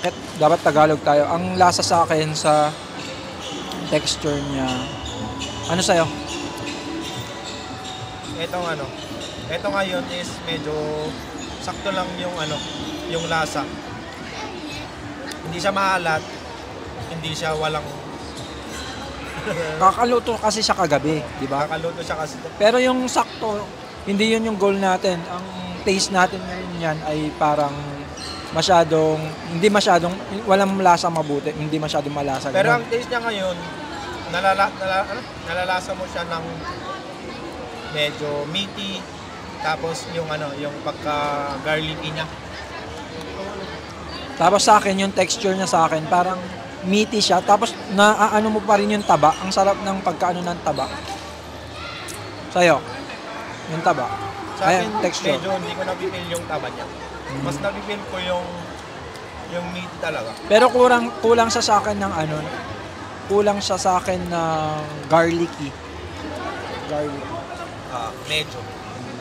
Bakit dapat Tagalog tayo? Ang lasa sa akin sa texture niya. Ano sa'yo? Etong ano, eto ngayon is medyo sakto lang yung ano, yung lasa. Hindi siya maalat, hindi siya walang Kakaluto kasi siya kagabi, di ba? kakaluto siya kasi. Pero yung sakto, hindi yun yung goal natin. Ang taste natin ngayon yan ay parang hindi masyadong, walang lasa mabuti, hindi masyadong malasa. Pero Ganun. ang taste niya ngayon, nalalasa mo siya ng medyo meaty, tapos yung ano, yung pagka garlicky niya. Tapos sa akin, yung texture niya sa akin, parang meaty siya. Tapos naaano mo pa rin yung taba. Ang sarap ng pagkaano ng taba. Sa'yo, yung taba. Sa akin, Ayan, texture. medyo hindi ko napipil yung taba niya. Mas napipil ko yung meaty talaga. Pero kulang siya sa akin ng ano, kulang siya sa akin ng garlicky. Garlic. Medyo.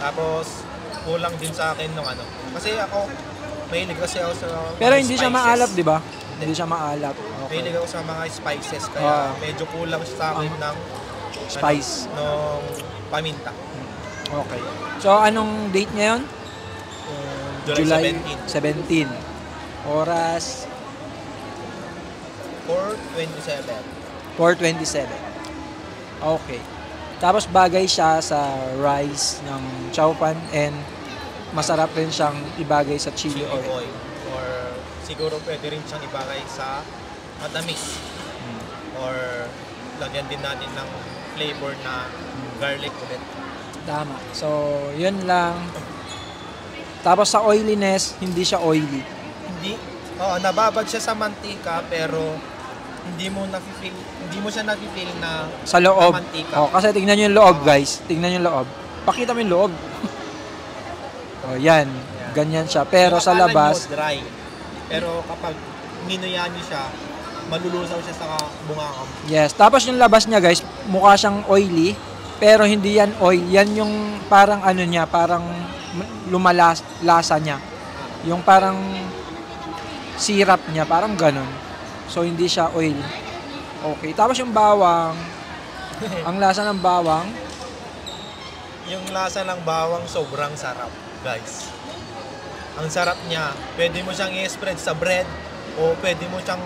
Tapos, kulang din sa akin nung ano. Kasi ako, mahilig kasi ako sa Pero mga hindi siya spices. maalat, di ba? Hindi siya maalat. Okay. Mahilig ako sa mga spices, kaya medyo kulang siya sa akin ng Spice. nung paminta. Okay. So, anong date ngayon? July 17. 17. Oras 4:27. 4:27. Okay. Tapos bagay siya sa rice ng chow pan and masarap rin siyang ibagay sa chili oil. Or siguro pwede rin siyang ibagay sa matamis. Or lagyan din natin ng flavor na garlic ulit. Tama. So, yun lang. Tapos sa oiliness, hindi siya oily. Hindi, nababad siya sa mantika pero hindi mo siya nafe-feel na Sa loob. mantika. Kasi tingnan nyo yung loob, guys. Tingnan nyo yung loob. Pakita mo yung loob. Yan. Ganyan siya. Pero sa Akala labas, nyo dry. Pero kapag ninuya nyo siya, malulusaw siya sa bunganga mo. yes. Tapos yung labas niya, guys, mukha siyang oily. Pero hindi yan oil. Yan yung parang ano niya, parang lasa niya. Yung parang syrup niya, parang ganun. So, hindi siya oil. Okay. Tapos yung bawang, ang lasa ng bawang, Yung lasa ng bawang sobrang sarap, guys. Ang sarap niya. Pwede mo siyang i-spread sa bread o pwede mo siyang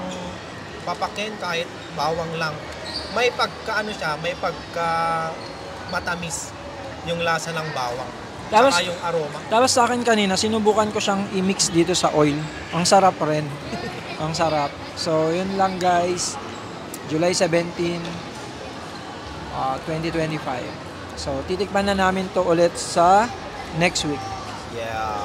papakin kahit bawang lang. May pagka matamis yung lasa ng bawang. Tapos- Saka yung aroma. tapos sa akin kanina, sinubukan ko siyang i-mix dito sa oil. Ang sarap rin. Ang sarap. So, yun lang guys. July 17, 2025. So, titikman na namin to ulit sa next week. Yeah.